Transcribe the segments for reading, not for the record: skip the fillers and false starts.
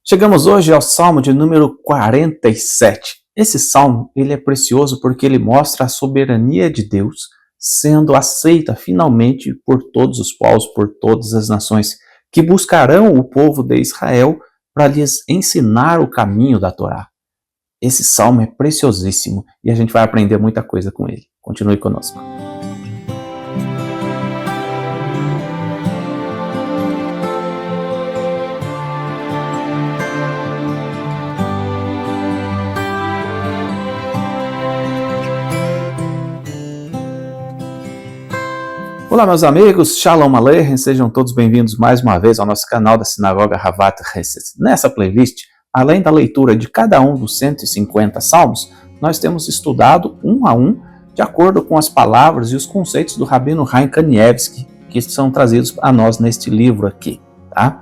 Chegamos hoje ao Salmo de número 47. Esse Salmo ele é precioso porque ele mostra a soberania de Deus sendo aceita finalmente por todos os povos, por todas as nações que buscarão o povo de Israel para lhes ensinar o caminho da Torá. Esse Salmo é preciosíssimo e a gente vai aprender muita coisa com ele. Continue conosco. Olá meus amigos, Shalom Aleichem, sejam todos bem-vindos mais uma vez ao nosso canal da Sinagoga Havat Hesed. Nessa playlist, além da leitura de cada um dos 150 salmos, nós temos estudado um a um, de acordo com as palavras e os conceitos do Rabino Chaim Kanievsky, que são trazidos a nós neste livro aqui. Tá?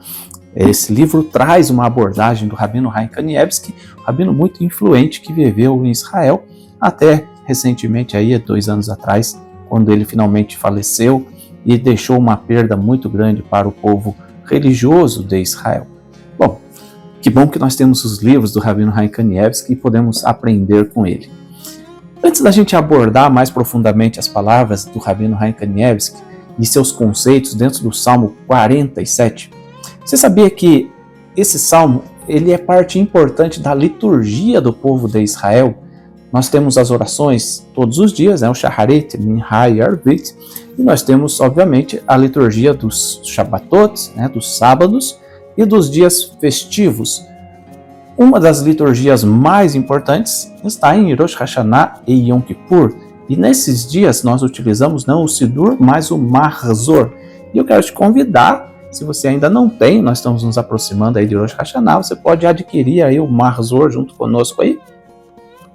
Esse livro traz uma abordagem do Rabino Chaim Kanievsky, um rabino muito influente que viveu em Israel até recentemente, aí, 2 anos atrás, quando ele finalmente faleceu e deixou uma perda muito grande para o povo religioso de Israel. Bom, que bom que nós temos os livros do Rabino Chaim Kanievsky e podemos aprender com ele. Antes da gente abordar mais profundamente as palavras do Rabino Chaim Kanievsky e seus conceitos dentro do Salmo 47, você sabia que esse Salmo ele é parte importante da liturgia do povo de Israel? Nós temos as orações todos os dias, o Shacharit, Minha e Arvit, e nós temos, obviamente, a liturgia dos Shabbatot, dos sábados e dos dias festivos. Uma das liturgias mais importantes está em Rosh Hashanah e Yom Kippur, e nesses dias nós utilizamos não o Sidur, mas o Mahzor. E eu quero te convidar, se você ainda não tem, nós estamos nos aproximando aí de Rosh Hashanah, você pode adquirir aí o Mahzor junto conosco aí.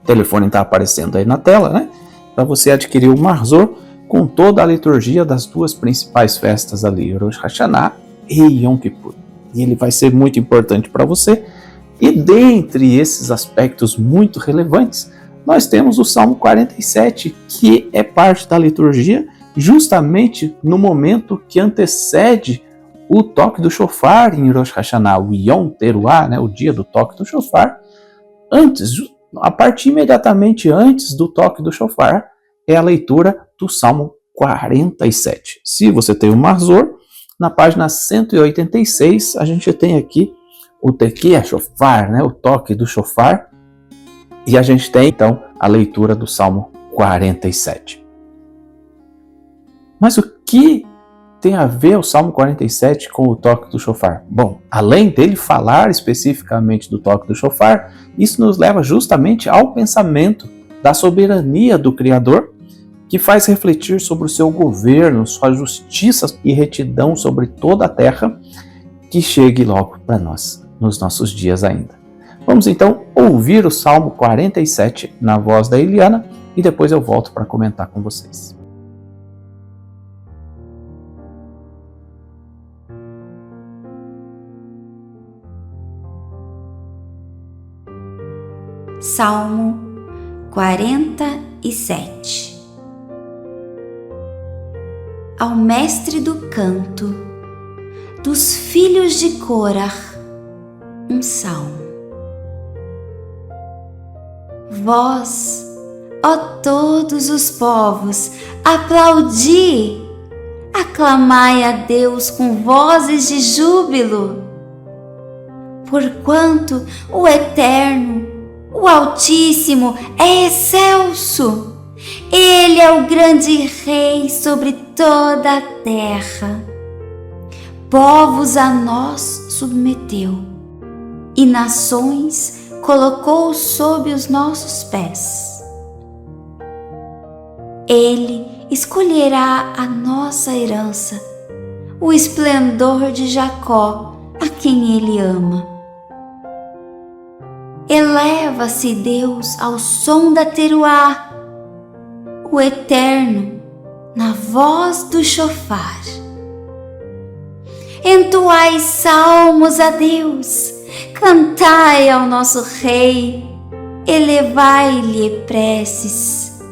O telefone está aparecendo aí na tela, para você adquirir o Mahzor com toda a liturgia das duas principais festas ali, Rosh Hashanah e Yom Kippur. E ele vai ser muito importante para você. E dentre esses aspectos muito relevantes, nós temos o Salmo 47, que é parte da liturgia justamente no momento que antecede o toque do shofar em Rosh Hashanah, o Yom Teruah, o dia do toque do shofar. A partir imediatamente antes do toque do shofar, é a leitura do Salmo 47. Se você tem o Mahzor, na página 186, a gente tem aqui o Tekiah Shofar, o toque do shofar, e a gente tem, então, a leitura do Salmo 47. Mas o que tem a ver o Salmo 47 com o toque do shofar? Bom, além dele falar especificamente do toque do shofar, isso nos leva justamente ao pensamento da soberania do Criador, que faz refletir sobre o seu governo, sua justiça e retidão sobre toda a terra, que chegue logo para nós, nos nossos dias ainda. Vamos então ouvir o Salmo 47 na voz da Eliana e depois eu volto para comentar com vocês. Salmo 47. Ao mestre do canto, dos filhos de Corah, um salmo. Vós, ó todos os povos, aplaudi, aclamai a Deus com vozes de júbilo, porquanto o Eterno, o Altíssimo é excelso, Ele é o grande Rei sobre toda a terra. Povos a nós submeteu, e nações colocou sob os nossos pés. Ele escolherá a nossa herança, o esplendor de Jacó, a quem Ele ama. Eleva-se Deus ao som da teruá, o Eterno na voz do shofar. Entoai salmos a Deus, cantai ao nosso Rei, elevai-lhe preces,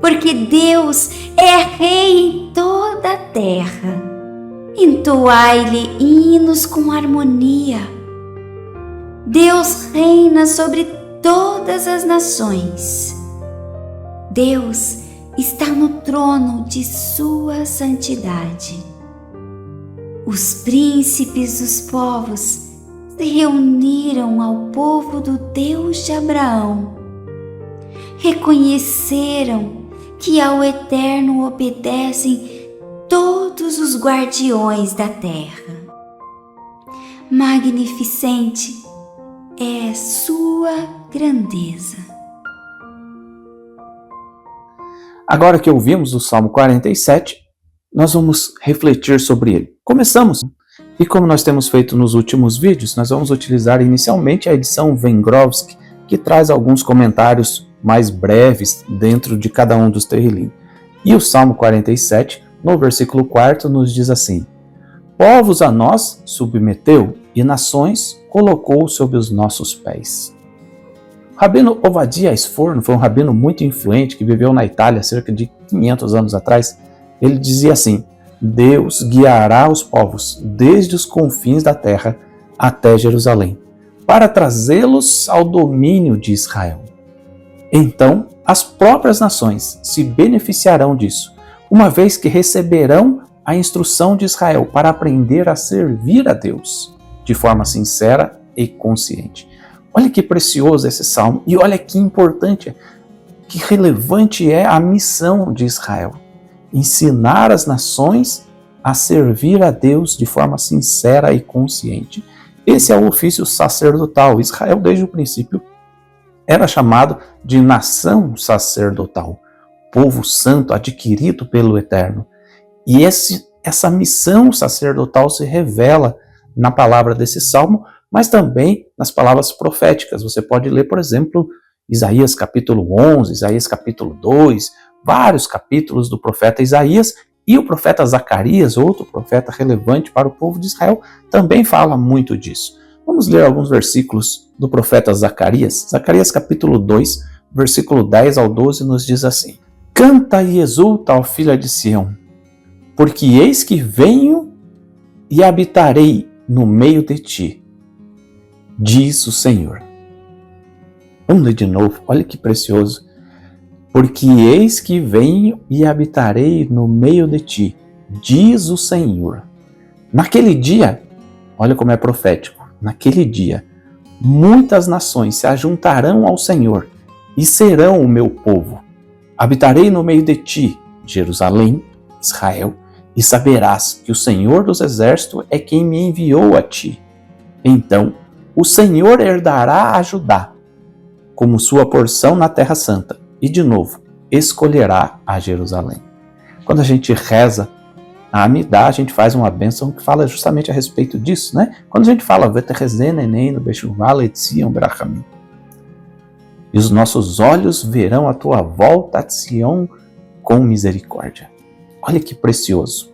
porque Deus é Rei em toda a terra. Entoai-lhe hinos com harmonia, Deus reina sobre todas as nações. Deus está no trono de sua santidade. Os príncipes dos povos se reuniram ao povo do Deus de Abraão. Reconheceram que ao Eterno obedecem todos os guardiões da terra. Magnificente é sua grandeza. Agora que ouvimos o Salmo 47, nós vamos refletir sobre ele. Começamos, e como nós temos feito nos últimos vídeos, nós vamos utilizar inicialmente a edição Vengrovsky, que traz alguns comentários mais breves dentro de cada um dos Tehillim. E o Salmo 47, no versículo 4, nos diz assim: povos a nós submeteu e nações colocou sob os nossos pés. Rabino Ovadia Sforno foi um rabino muito influente que viveu na Itália cerca de 500 anos atrás. Ele dizia assim: Deus guiará os povos desde os confins da terra até Jerusalém, para trazê-los ao domínio de Israel. Então, as próprias nações se beneficiarão disso, uma vez que receberão a instrução de Israel para aprender a servir a Deus de forma sincera e consciente. Olha que precioso esse salmo e olha que importante, que relevante é a missão de Israel. Ensinar as nações a servir a Deus de forma sincera e consciente. Esse é o ofício sacerdotal. Israel, desde o princípio, era chamado de nação sacerdotal, povo santo adquirido pelo Eterno. E essa missão sacerdotal se revela na palavra desse salmo, mas também nas palavras proféticas. Você pode ler, por exemplo, Isaías capítulo 11, Isaías capítulo 2, vários capítulos do profeta Isaías, e o profeta Zacarias, outro profeta relevante para o povo de Israel, também fala muito disso. Vamos ler alguns versículos do profeta Zacarias. Zacarias capítulo 2, versículo 10 ao 12 nos diz assim: canta e exulta, ó filha de Sião, porque eis que venho e habitarei no meio de ti, diz o Senhor. Vamos ler de novo, olha que precioso. Porque eis que venho e habitarei no meio de ti, diz o Senhor. Naquele dia, olha como é profético, naquele dia, muitas nações se ajuntarão ao Senhor e serão o meu povo. Habitarei no meio de ti, Jerusalém, Israel, e saberás que o Senhor dos Exércitos é quem me enviou a ti. Então, o Senhor herdará a Judá, como sua porção na Terra Santa, e de novo, escolherá a Jerusalém. Quando a gente reza a Amidá, a gente faz uma bênção que fala justamente a respeito disso, né? Quando a gente fala e os nossos olhos verão a tua volta a Sião com misericórdia. Olha que precioso.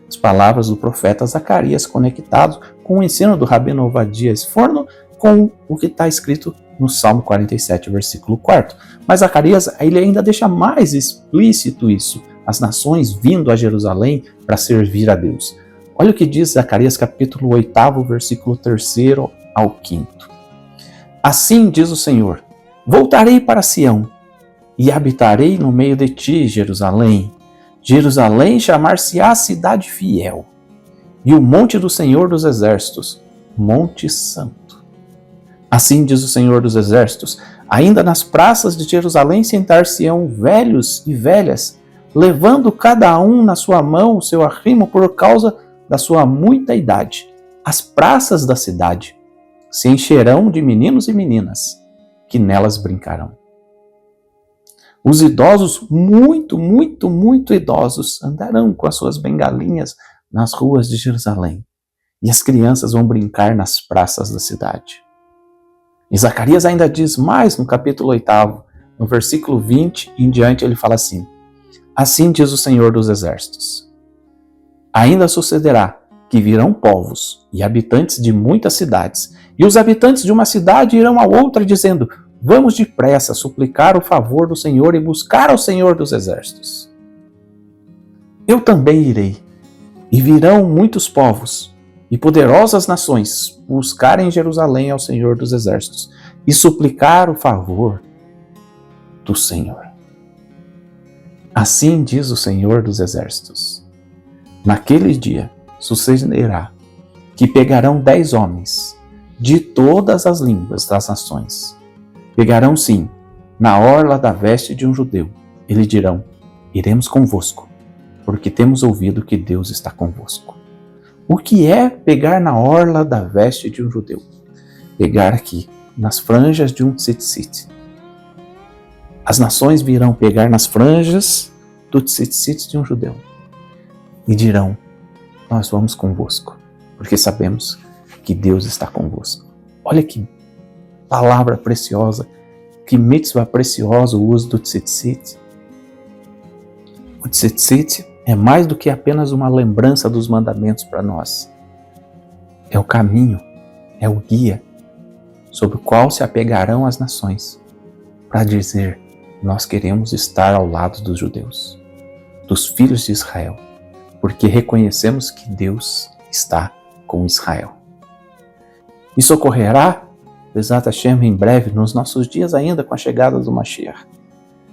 As palavras do profeta Zacarias conectadas com o ensino do Rabino Ovadia Sforno com o que está escrito no Salmo 47, versículo 4. Mas Zacarias ele ainda deixa mais explícito isso, as nações vindo a Jerusalém para servir a Deus. Olha o que diz Zacarias capítulo 8, versículo 3 ao 5. Assim diz o Senhor: voltarei para Sião e habitarei no meio de ti, Jerusalém. Jerusalém chamar-se-á cidade fiel, e o monte do Senhor dos Exércitos, Monte Santo. Assim diz o Senhor dos Exércitos: ainda nas praças de Jerusalém sentar-se-ão velhos e velhas, levando cada um na sua mão o seu arrimo por causa da sua muita idade. As praças da cidade se encherão de meninos e meninas, que nelas brincarão. Os idosos, muito idosos, andarão com as suas bengalinhas nas ruas de Jerusalém, e as crianças vão brincar nas praças da cidade. E Zacarias ainda diz mais no capítulo 8, no versículo 20 em diante, ele fala assim: assim diz o Senhor dos Exércitos: ainda sucederá que virão povos e habitantes de muitas cidades, e os habitantes de uma cidade irão a outra dizendo: vamos depressa suplicar o favor do Senhor e buscar ao Senhor dos Exércitos. Eu também irei, e virão muitos povos, e poderosas nações buscarem em Jerusalém ao Senhor dos Exércitos e suplicar o favor do Senhor. Assim diz o Senhor dos Exércitos: naquele dia sucederá que pegarão 10 homens de todas as línguas das nações. Pegarão sim, na orla da veste de um judeu, e lhe dirão: iremos convosco, porque temos ouvido que Deus está convosco. O que é pegar na orla da veste de um judeu? Pegar aqui, nas franjas de um tzitzit. As nações virão pegar nas franjas do tzitzit de um judeu e dirão: nós vamos convosco, porque sabemos que Deus está convosco. Olha que palavra preciosa, que mitzvah preciosa o uso do tzitzit. O tzitzit é mais do que apenas uma lembrança dos mandamentos para nós. É o caminho, é o guia sobre o qual se apegarão as nações para dizer: nós queremos estar ao lado dos judeus, dos filhos de Israel, porque reconhecemos que Deus está com Israel. Isso ocorrerá, Bezat Hashem, em breve, nos nossos dias ainda com a chegada do Mashiach.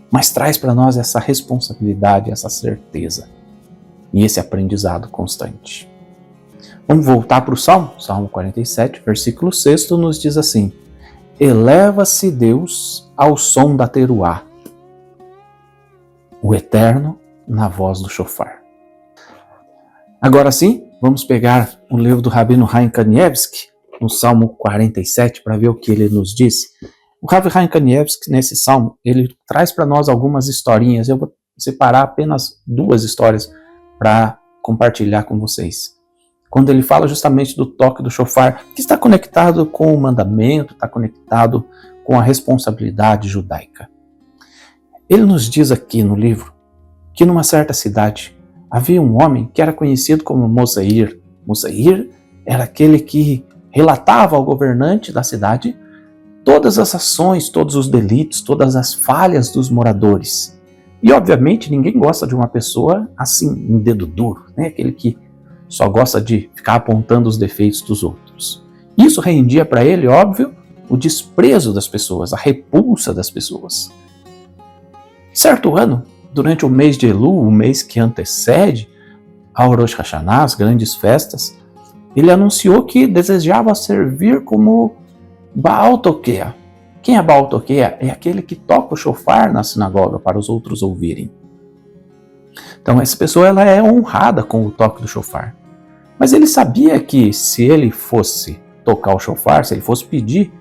Mas traz para nós essa responsabilidade, essa certeza e esse aprendizado constante. Vamos voltar para o Salmo. Salmo 47, versículo 6 nos diz assim: eleva-se Deus ao som da teruá, o Eterno na voz do shofar. Agora sim, vamos pegar o livro do Rabino Chaim Kanievsky, no Salmo 47, para ver o que ele nos diz. O Rabino Chaim Kanievsky, nesse Salmo, ele traz para nós algumas historinhas. Eu vou separar apenas 2 histórias para compartilhar com vocês. Quando ele fala justamente do toque do shofar, que está conectado com o mandamento, está conectado com a responsabilidade judaica. Ele nos diz aqui no livro que numa certa cidade havia um homem que era conhecido como Moseir. Moseir era aquele que relatava ao governante da cidade todas as ações, todos os delitos, todas as falhas dos moradores. E obviamente ninguém gosta de uma pessoa assim, um dedo duro, né? Aquele que só gosta de ficar apontando os defeitos dos outros. Isso rendia para ele, óbvio, o desprezo das pessoas, a repulsa das pessoas. Certo ano, durante o mês de Elul, o mês que antecede ao Rosh Hashanah, as grandes festas, ele anunciou que desejava servir como Baal Toqueia. Quem é Baal Toqueia? É aquele que toca o shofar na sinagoga para os outros ouvirem. Então essa pessoa ela é honrada com o toque do shofar. Mas ele sabia que se ele fosse tocar o shofar, se ele fosse pedir,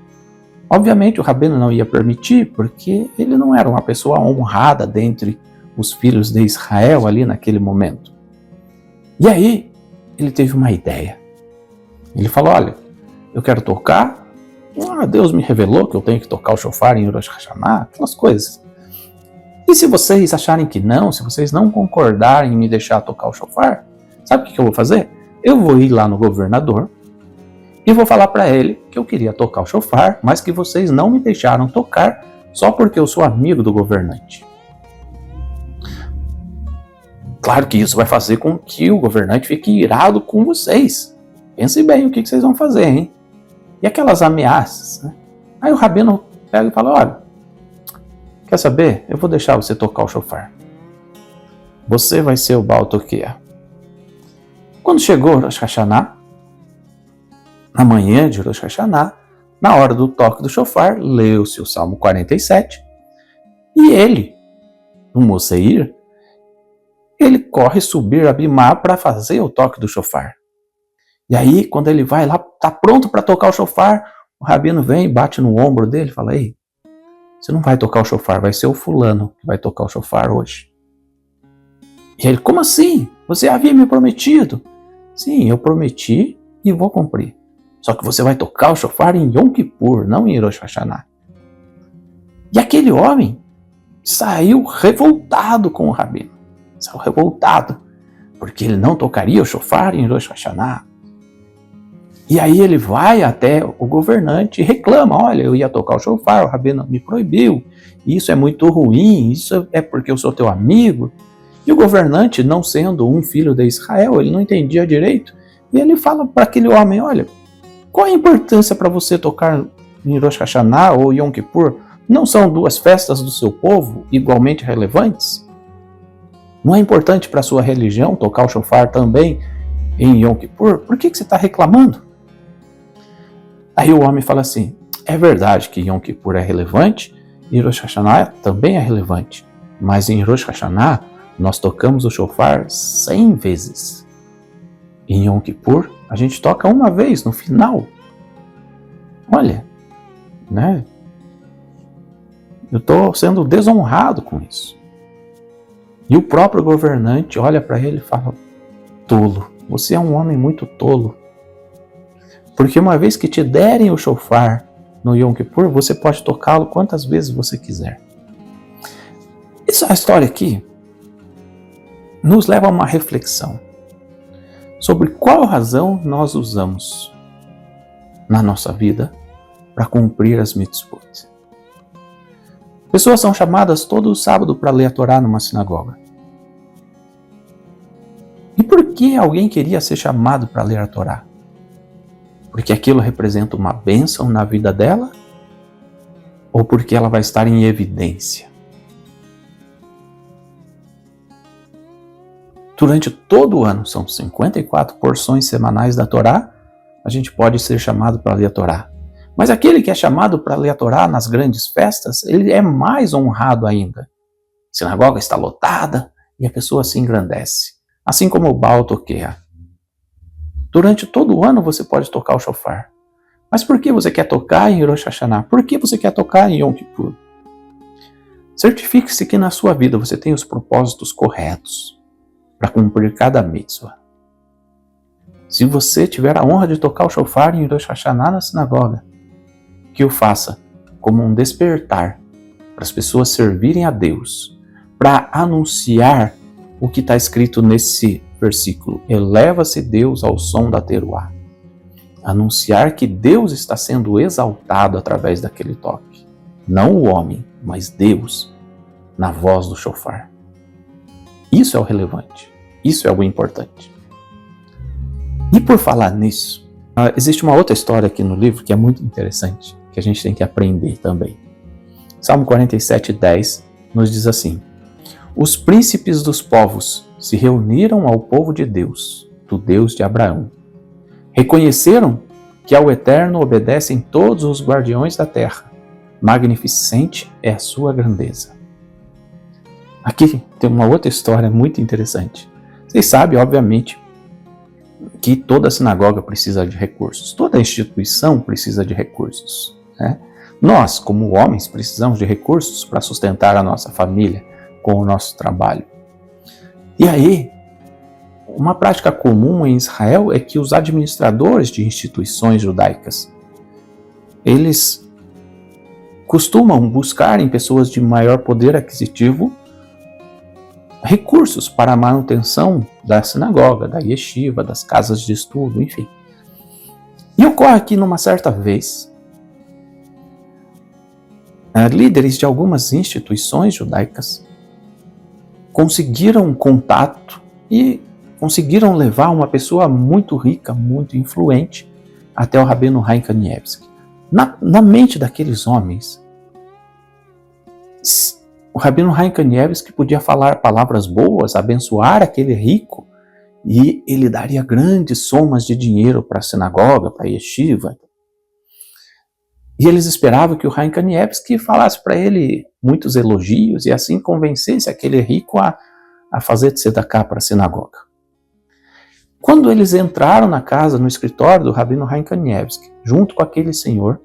obviamente o rabino não ia permitir, porque ele não era uma pessoa honrada dentre os filhos de Israel ali naquele momento. E aí ele teve uma ideia. Ele falou: olha, eu quero tocar, Deus me revelou que eu tenho que tocar o shofar em Rosh Hashanah, aquelas coisas. E se vocês acharem que não, se vocês não concordarem em me deixar tocar o shofar, sabe o que eu vou fazer? Eu vou ir lá no governador e vou falar para ele que eu queria tocar o shofar, mas que vocês não me deixaram tocar só porque eu sou amigo do governante. Claro que isso vai fazer com que o governante fique irado com vocês. Pense bem o que vocês vão fazer, hein? E aquelas ameaças, né? Aí o rabino pega e fala: olha, quer saber? Eu vou deixar você tocar o shofar. Você vai ser o Baal Toqueia. Quando chegou Rosh Hashanah, na manhã de Rosh Hashanah, na hora do toque do shofar, leu-se o Salmo 47, e ele, o Moseir, ele corre subir a Bimá para fazer o toque do shofar. E aí, quando ele vai lá, está pronto para tocar o shofar, o rabino vem e bate no ombro dele e fala: ei, você não vai tocar o shofar, vai ser o fulano que vai tocar o shofar hoje. E ele: como assim? Você havia me prometido. Sim, eu prometi e vou cumprir. Só que você vai tocar o shofar em Yom Kippur, não em Rosh Hashanah. E aquele homem saiu revoltado com o rabino. Saiu revoltado, porque ele não tocaria o shofar em Rosh Hashanah. E aí ele vai até o governante e reclama: olha, eu ia tocar o shofar, o rabino me proibiu, isso é muito ruim, isso é porque eu sou teu amigo. E o governante, não sendo um filho de Israel, ele não entendia direito. E ele fala para aquele homem, olha, qual a importância para você tocar em Rosh Hashanah ou Yom Kippur? Não são duas festas do seu povo igualmente relevantes? Não é importante para a sua religião tocar o shofar também em Yom Kippur? Por que você está reclamando? Aí o homem fala assim, é verdade que Yom Kippur é relevante e Rosh Hashanah também é relevante, mas em Rosh Hashanah nós tocamos o shofar 100 vezes. Em Yom Kippur a gente toca uma vez no final. Olha, né? Eu estou sendo desonrado com isso. E o próprio governante olha para ele e fala, tolo, você é um homem muito tolo. Porque uma vez que te derem o shofar no Yom Kippur, você pode tocá-lo quantas vezes você quiser. Essa história aqui nos leva a uma reflexão sobre qual razão nós usamos na nossa vida para cumprir as mitzvot. Pessoas são chamadas todo sábado para ler a Torá numa sinagoga. E por que alguém queria ser chamado para ler a Torá? Porque aquilo representa uma bênção na vida dela? Ou porque ela vai estar em evidência? Durante todo o ano, são 54 porções semanais da Torá, a gente pode ser chamado para ler a Torá. Mas aquele que é chamado para ler a Torá nas grandes festas, ele é mais honrado ainda. A sinagoga está lotada e a pessoa se engrandece. Assim como o Baal Toqueia. Durante todo o ano você pode tocar o shofar. Mas por que você quer tocar em Rosh Hashanah? Por que você quer tocar em Yom Kippur? Certifique-se que na sua vida você tem os propósitos corretos para cumprir cada mitzvah. Se você tiver a honra de tocar o shofar em Rosh Hashanah na sinagoga, que o faça como um despertar para as pessoas servirem a Deus, para anunciar o que está escrito nesse versículo. Eleva-se Deus ao som da teruá. Anunciar que Deus está sendo exaltado através daquele toque. Não o homem, mas Deus, na voz do shofar. Isso é o relevante. Isso é o importante. E por falar nisso, existe uma outra história aqui no livro que é muito interessante, que a gente tem que aprender também. Salmo 47:10 nos diz assim: os príncipes dos povos se reuniram ao povo de Deus, do Deus de Abraão. Reconheceram que ao Eterno obedecem todos os guardiões da terra. Magnificente é a sua grandeza. Aqui tem uma outra história muito interessante. Vocês sabem, obviamente, que toda sinagoga precisa de recursos. Toda instituição precisa de recursos, né? Nós, como homens, precisamos de recursos para sustentar a nossa família com o nosso trabalho. E aí, uma prática comum em Israel é que os administradores de instituições judaicas, eles costumam buscar em pessoas de maior poder aquisitivo recursos para a manutenção da sinagoga, da yeshiva, das casas de estudo, enfim. E ocorre que numa certa vez, líderes de algumas instituições judaicas conseguiram um contato e conseguiram levar uma pessoa muito rica, muito influente, até o Rabino Chaim Kanievsky. Na mente daqueles homens, o Rabino Chaim Kanievsky podia falar palavras boas, abençoar aquele rico, e ele daria grandes somas de dinheiro para a sinagoga, para a yeshiva. E eles esperavam que o Chaim Kanievsky falasse para ele muitos elogios e assim convencesse aquele rico a fazer tzedakah para a sinagoga. Quando eles entraram na casa, no escritório do Rabino Chaim Kanievsky, junto com aquele senhor,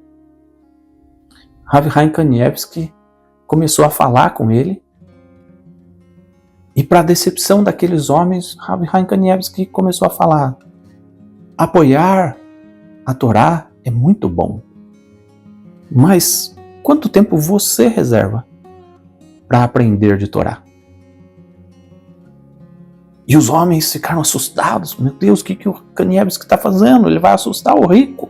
Rav Chaim Kanievsky começou a falar com ele, e para a decepção daqueles homens, Rav Chaim Kanievsky começou a falar: apoiar a Torá é muito bom, mas quanto tempo você reserva para aprender de Torá? E os homens ficaram assustados. Meu Deus, o que o Kanievsky está fazendo? Ele vai assustar o rico.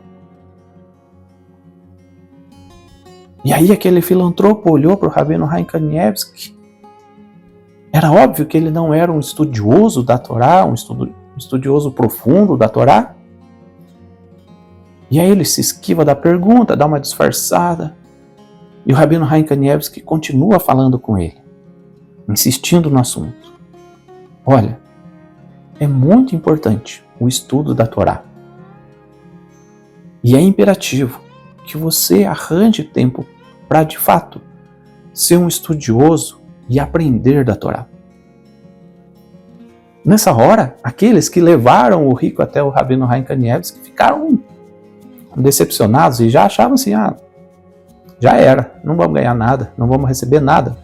E aí aquele filantropo olhou para o Rabino Chaim Kanievsky. Era óbvio que ele não era um estudioso da Torá, um um estudioso profundo da Torá? E aí ele se esquiva da pergunta, dá uma disfarçada. E o Rabino Chaim Kanievsky continua falando com ele, insistindo no assunto. Olha, é muito importante o estudo da Torá. E é imperativo que você arranje tempo para, de fato, ser um estudioso e aprender da Torá. Nessa hora, aqueles que levaram o rico até o Rabino Chaim Kanievsky ficaram decepcionados e já achavam assim, já era, não vamos ganhar nada, não vamos receber nada.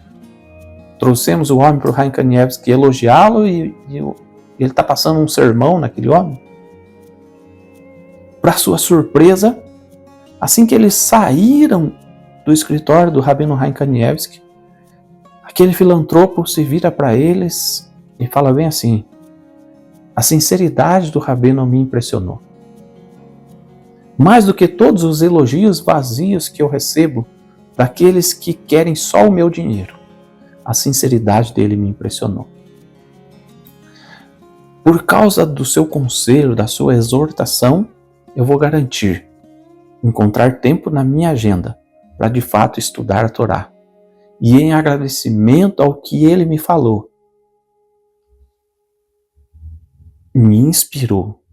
Trouxemos o homem para o Chaim Kanievsky elogiá-lo e ele está passando um sermão naquele homem. Para sua surpresa, assim que eles saíram do escritório do Rabino Chaim Kanievsky, aquele filantropo se vira para eles e fala bem assim: a sinceridade do Rabino me impressionou. Mais do que todos os elogios vazios que eu recebo daqueles que querem só o meu dinheiro, a sinceridade dele me impressionou. Por causa do seu conselho, da sua exortação, eu vou garantir encontrar tempo na minha agenda para de fato estudar a Torá. E em agradecimento ao que ele me falou, me inspirou.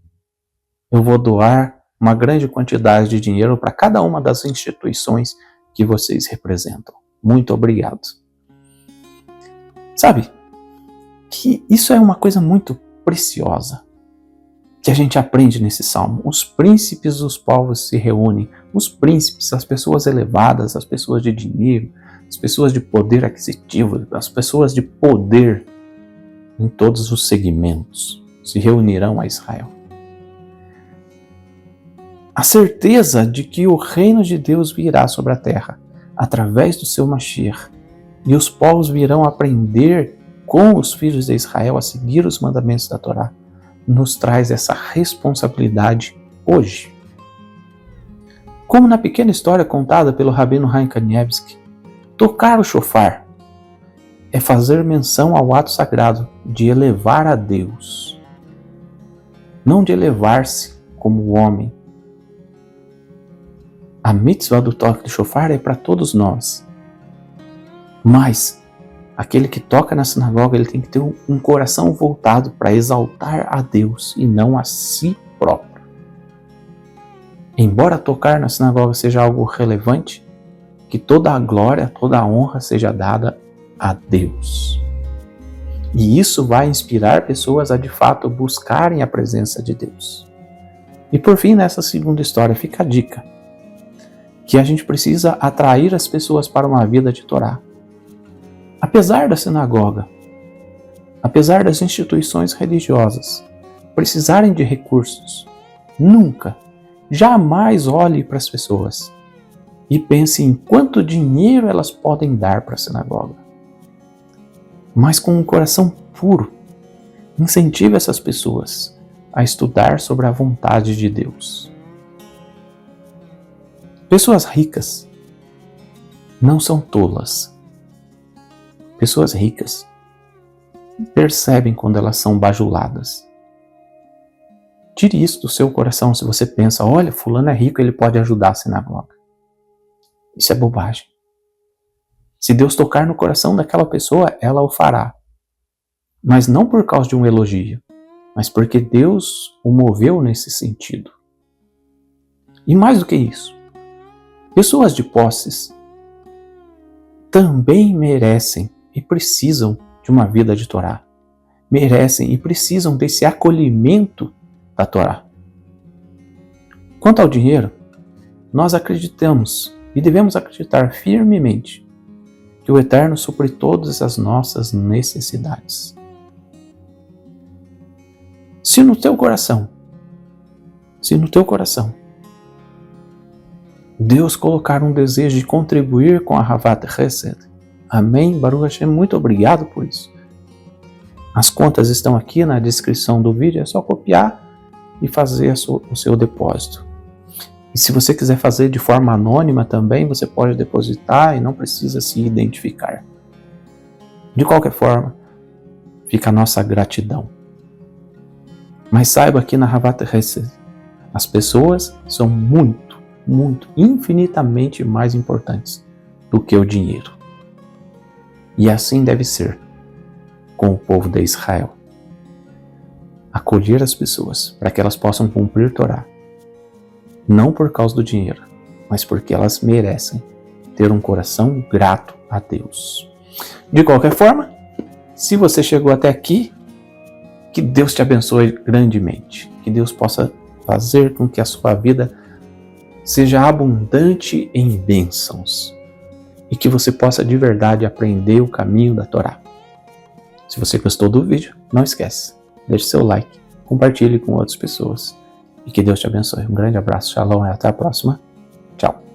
Eu vou doar uma grande quantidade de dinheiro para cada uma das instituições que vocês representam. Muito obrigado. Sabe, que isso é uma coisa muito preciosa que a gente aprende nesse salmo. Os príncipes dos povos se reúnem. Os príncipes, as pessoas elevadas, as pessoas de dinheiro, as pessoas de poder aquisitivo, as pessoas de poder em todos os segmentos se reunirão a Israel. A certeza de que o reino de Deus virá sobre a terra através do seu Mashiach, e os povos virão aprender com os filhos de Israel a seguir os mandamentos da Torá, nos traz essa responsabilidade hoje. Como na pequena história contada pelo Rabino Chaim Kanievsky, tocar o shofar é fazer menção ao ato sagrado de elevar a Deus, não de elevar-se como homem. A mitzvah do toque de shofar é para todos nós. Mas aquele que toca na sinagoga, ele tem que ter um coração voltado para exaltar a Deus e não a si próprio. Embora tocar na sinagoga seja algo relevante, que toda a glória, toda a honra seja dada a Deus. E isso vai inspirar pessoas a de fato buscarem a presença de Deus. E por fim, nessa segunda história, fica a dica que a gente precisa atrair as pessoas para uma vida de Torá. Apesar da sinagoga, apesar das instituições religiosas precisarem de recursos, nunca, jamais olhe para as pessoas e pense em quanto dinheiro elas podem dar para a sinagoga. Mas com um coração puro, incentive essas pessoas a estudar sobre a vontade de Deus. Pessoas ricas não são tolas. Pessoas ricas percebem quando elas são bajuladas. Tire isso do seu coração se você pensa, olha, fulano é rico, ele pode ajudar a sinagoga. Isso é bobagem. Se Deus tocar no coração daquela pessoa, ela o fará. Mas não por causa de um elogio, mas porque Deus o moveu nesse sentido. E mais do que isso, pessoas de posses também merecem e precisam de uma vida de Torá. Merecem e precisam desse acolhimento da Torá. Quanto ao dinheiro, nós acreditamos e devemos acreditar firmemente que o Eterno supre todas as nossas necessidades. Se no teu coração, Deus colocar um desejo de contribuir com a Havat Chesed, amém, Baruch Hashem, muito obrigado por isso. As contas estão aqui na descrição do vídeo, é só copiar e fazer o seu depósito. E se você quiser fazer de forma anônima também, você pode depositar e não precisa se identificar. De qualquer forma, fica a nossa gratidão. Mas saiba que na Havat Hesed, as pessoas são muito, infinitamente mais importantes do que o dinheiro. E assim deve ser com o povo de Israel. Acolher as pessoas para que elas possam cumprir Torá. Não por causa do dinheiro, mas porque elas merecem ter um coração grato a Deus. De qualquer forma, se você chegou até aqui, que Deus te abençoe grandemente. Que Deus possa fazer com que a sua vida seja abundante em bênçãos. E que você possa de verdade aprender o caminho da Torá. Se você gostou do vídeo, não esquece, deixe seu like, compartilhe com outras pessoas. E que Deus te abençoe. Um grande abraço, shalom e até a próxima. Tchau.